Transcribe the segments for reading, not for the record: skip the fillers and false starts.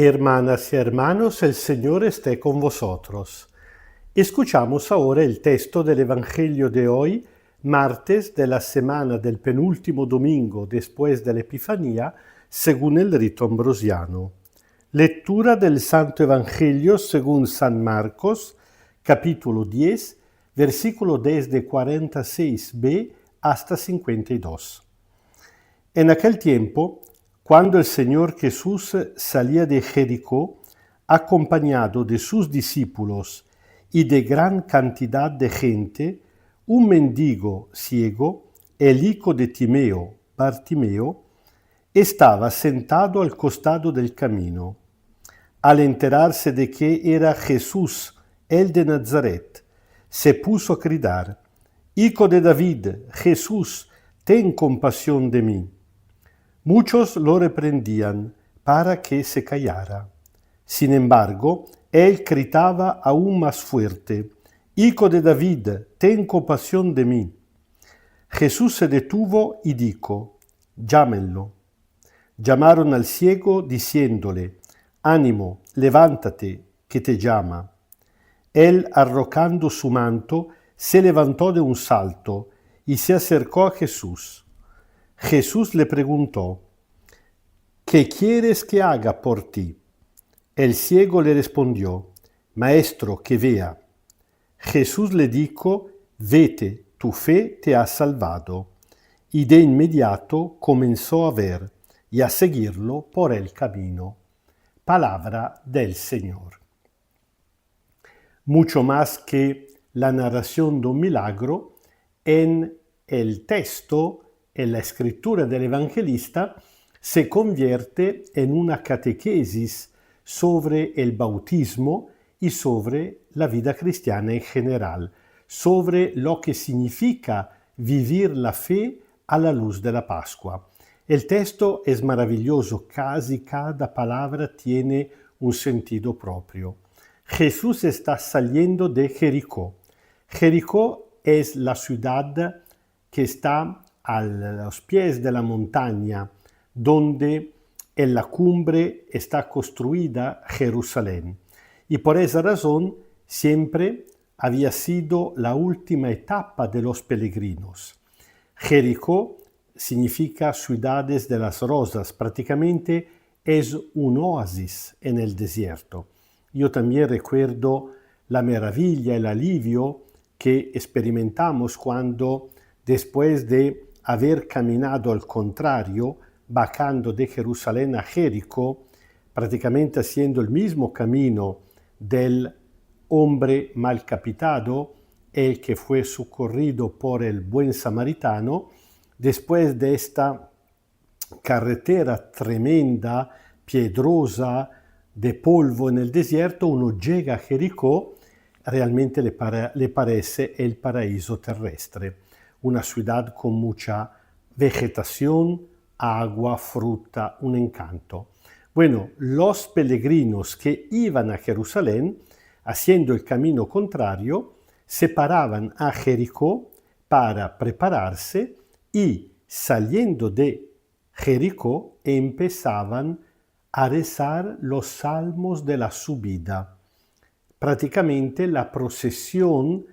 Hermanas y hermanos, el Señor esté con vosotros. Escuchamos ahora el texto del Evangelio de hoy, martes de la semana del penúltimo domingo después de la Epifanía, según el rito ambrosiano. Lectura del Santo Evangelio según San Marcos, capítulo 10, versículo desde 46b hasta 52. En aquel tiempo, cuando el Señor Jesús salía de Jericó, acompañado de sus discípulos y de gran cantidad de gente, un mendigo ciego, el hijo de Timeo, Bartimeo, estaba sentado al costado del camino. Al enterarse de que era Jesús, el de Nazaret, se puso a gritar: «Hijo de David, Jesús, ten compasión de mí». Muchos lo reprendían para que se callara. Sin embargo, él gritaba aún más fuerte: «Hijo de David, ten compasión de mí». Jesús se detuvo y dijo: «Llámenlo». Llamaron al ciego diciéndole: «Ánimo, levántate, que te llama». Él, arrojando su manto, se levantó de un salto y se acercó a Jesús. Jesús le preguntó: «¿Qué quieres que haga por ti?» El ciego le respondió: «Maestro, que vea». Jesús le dijo: «Vete, tu fe te ha salvado». Y de inmediato comenzó a ver y a seguirlo por el camino. Palabra del Señor. Mucho más que la narración de un milagro, en el texto, en la escritura del evangelista, se convierte en una catequesis sobre el bautismo y sobre la vida cristiana en general, sobre lo que significa vivir la fe a la luz de la Pascua. El texto es maravilloso, casi cada palabra tiene un sentido propio. Jesús está saliendo de Jericó. Jericó es la ciudad que está a los pies de la montaña, donde en la cumbre está construida Jerusalén. Y por esa razón siempre había sido la última etapa de los peregrinos. Jericó significa ciudades de las rosas, prácticamente es un oasis en el desierto. Yo también recuerdo la maravilla, el alivio que experimentamos cuando, después de haber caminado al contrario, bajando de Jerusalén a Jericó, prácticamente haciendo el mismo camino del hombre malcapitado, el que fue socorrido por el buen samaritano, después de esta carretera tremenda, piedrosa, de polvo en el desierto, uno llega a Jericó, realmente le parece el paraíso terrestre, una ciudad con mucha vegetación, agua, fruta, un encanto. Bueno, los peregrinos que iban a Jerusalén, haciendo el camino contrario, se paraban a Jericó para prepararse y, saliendo de Jericó, empezaban a rezar los salmos de la subida. Prácticamente la procesión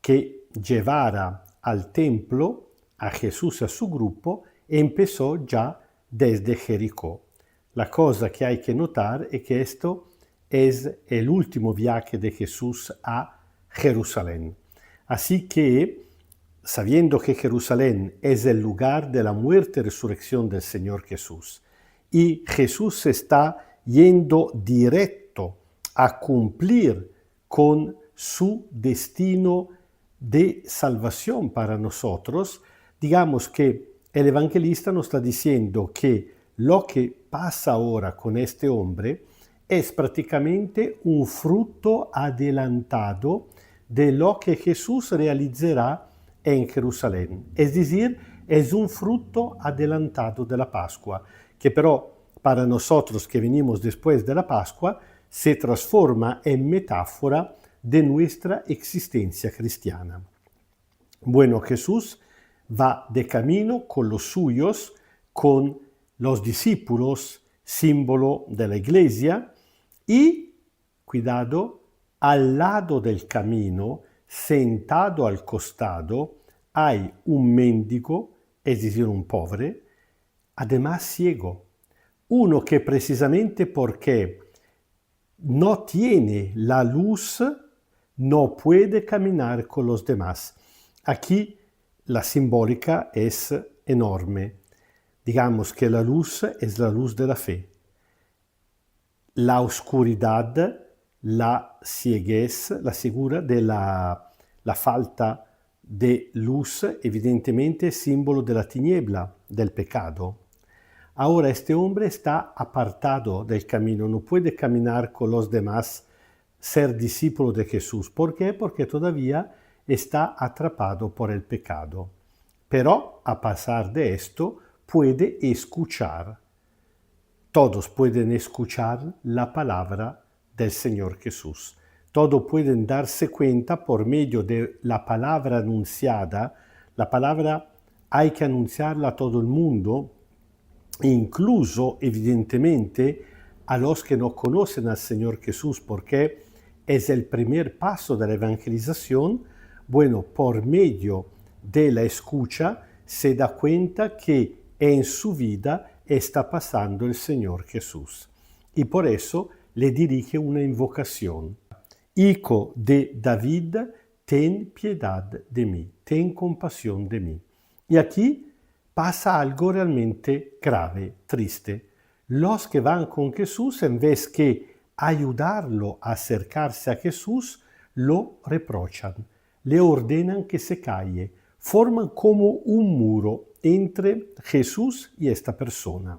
que llevara al templo a Jesús y a su grupo empezó ya desde Jericó. La cosa que hay que notar es que esto es el último viaje de Jesús a Jerusalén. Así que, sabiendo que Jerusalén es el lugar de la muerte y resurrección del Señor Jesús, y Jesús está yendo directo a cumplir con su destino de salvación para nosotros, digamos que el evangelista nos está diciendo que lo que pasa ahora con este hombre es prácticamente un fruto adelantado de lo que Jesús realizará en Jerusalén. Es decir, es un fruto adelantado de la Pascua, que pero para nosotros que venimos después de la Pascua se transforma en metáfora de nuestra existencia cristiana. Bueno, Jesús va de camino con los suyos, con los discípulos, símbolo de la iglesia, y, cuidado, al lado del camino, sentado al costado, hay un mendigo, es decir, un pobre, además ciego. Uno que precisamente porque no tiene la luz, no puede caminar con los demás. Aquí la simbólica es enorme. Digamos que la luz es la luz de la fe. La oscuridad, la cieguez, la segura de la falta de luz, evidentemente es símbolo de la tiniebla, del pecado. Ahora este hombre está apartado del camino, no puede caminar con los demás, ser discípulo de Jesús. ¿Por qué? Porque todavía está atrapado por el pecado. Pero a pesar de esto, puede escuchar. Todos pueden escuchar la palabra del Señor Jesús. Todos pueden darse cuenta por medio de la palabra anunciada. La palabra hay que anunciarla a todo el mundo, incluso evidentemente a los que no conocen al Señor Jesús, porque es el primer paso de la evangelización. Bueno, por medio de la escucha se da cuenta que en su vida está pasando el Señor Jesús. Y por eso le dirige una invocación. Hijo de David, ten piedad de mí, ten compasión de mí. Y aquí pasa algo realmente grave, triste. Los que van con Jesús, en vez que ayudarlo a acercarse a Jesús, lo reprochan, le ordenan que se calle, forman como un muro entre Jesús y esta persona.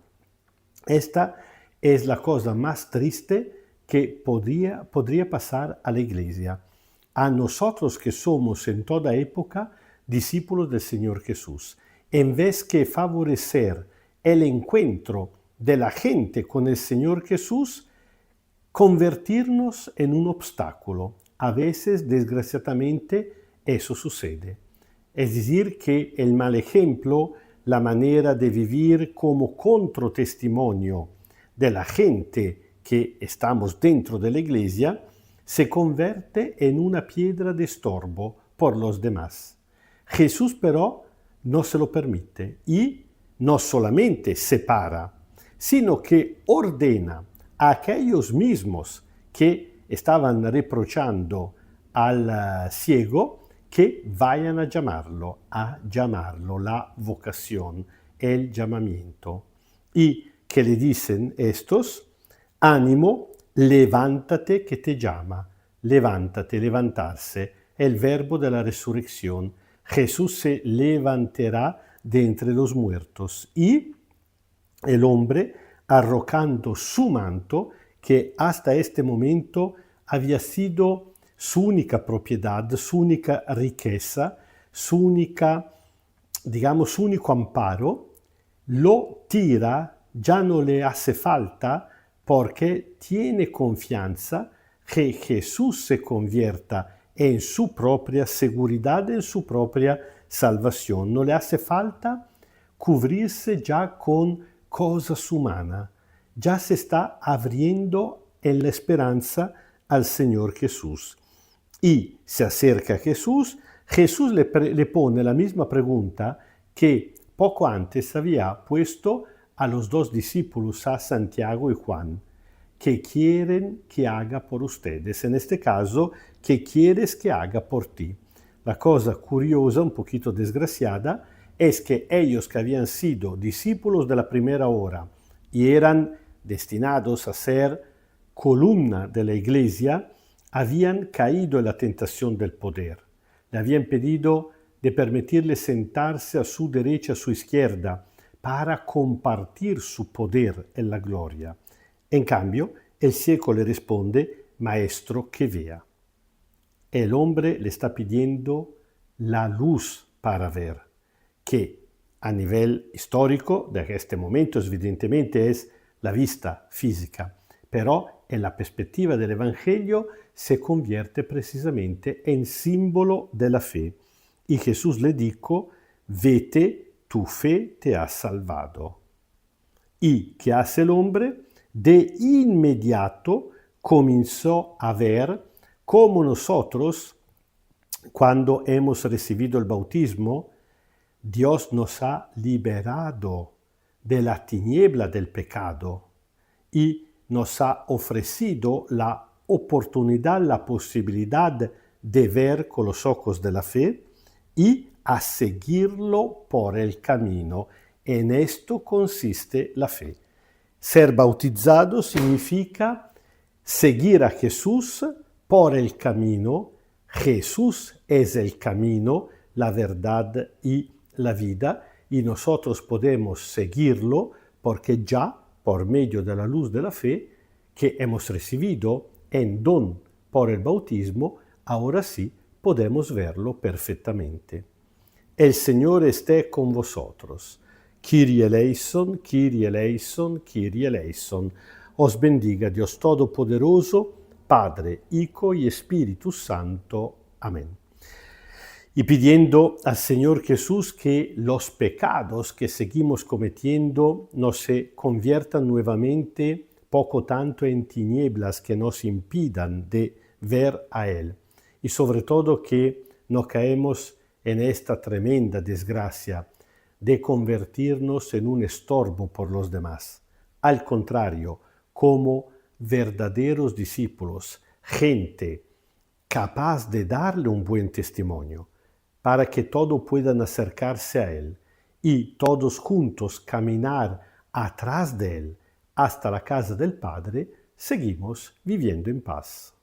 Esta es la cosa más triste que podría pasar a la iglesia, a nosotros que somos en toda época discípulos del Señor Jesús. En vez que favorecer el encuentro de la gente con el Señor Jesús, convertirnos en un obstáculo. A veces, desgraciadamente, eso sucede. Es decir, que el mal ejemplo, la manera de vivir como contratestimonio de la gente que estamos dentro de la iglesia, se convierte en una piedra de estorbo por los demás. Jesús, pero, no se lo permite y no solamente separa, sino que ordena a aquellos mismos que estaban reprochando al ciego que vayan a llamarlo, la vocación, el llamamiento. Y que le dicen estos: ánimo, levántate que te llama. Levántate, levantarse, el verbo de la resurrección. Jesús se levantará de entre los muertos y el hombre, arrojando su manto, que hasta este momento había sido su única propiedad, su única riqueza, su única, digamos, su único amparo, lo tira, ya no le hace falta, porque tiene confianza que Jesús se convierta en su propia seguridad, en su propia salvación. No le hace falta cubrirse ya con cosas humanas. Ya se está abriendo en la esperanza al Señor Jesús. Y se acerca a Jesús. Jesús le pone la misma pregunta que poco antes había puesto a los dos discípulos, a Santiago y Juan. ¿Qué quieren que haga por ustedes? En este caso, ¿qué quieres que haga por ti? La cosa curiosa, un poquito desgraciada, es que ellos que habían sido discípulos de la primera hora y eran destinados a ser columna de la iglesia, habían caído en la tentación del poder. Le habían pedido de permitirle sentarse a su derecha, a su izquierda, para compartir su poder en la gloria. En cambio, el ciego le responde: Maestro, que vea. El hombre le está pidiendo la luz para ver, que a nivel histórico de este momento evidentemente es la vista física, pero en la perspectiva del Evangelio se convierte precisamente en símbolo de la fe. Y Jesús le dijo: vete, tu fe te ha salvado. ¿Y qué hace el hombre? De inmediato comenzó a ver como nosotros, cuando hemos recibido el bautismo, Dios nos ha liberado de la tiniebla del pecado y nos ha ofrecido la oportunidad, la posibilidad de ver con los ojos de la fe y a seguirlo por el camino. En esto consiste la fe. Ser bautizado significa seguir a Jesús por el camino. Jesús es el camino, la verdad y la vida, y nosotros podemos seguirlo porque ya, por medio de la luz de la fe que hemos recibido en don por el bautismo, ahora sí podemos verlo perfectamente. El Señor esté con vosotros. Kyrie eleison, Kyrie eleison, Kyrie eleison. Os bendiga Dios Todopoderoso, Padre, Hijo y Espíritu Santo. Amén. Y pidiendo al Señor Jesús que los pecados que seguimos cometiendo no se conviertan nuevamente poco tanto en tinieblas que nos impidan de ver a Él. Y sobre todo que no caemos en esta tremenda desgracia de convertirnos en un estorbo por los demás. Al contrario, como verdaderos discípulos, gente capaz de darle un buen testimonio, para que todos puedan acercarse a Él y todos juntos caminar atrás de Él hasta la casa del Padre, seguimos viviendo en paz.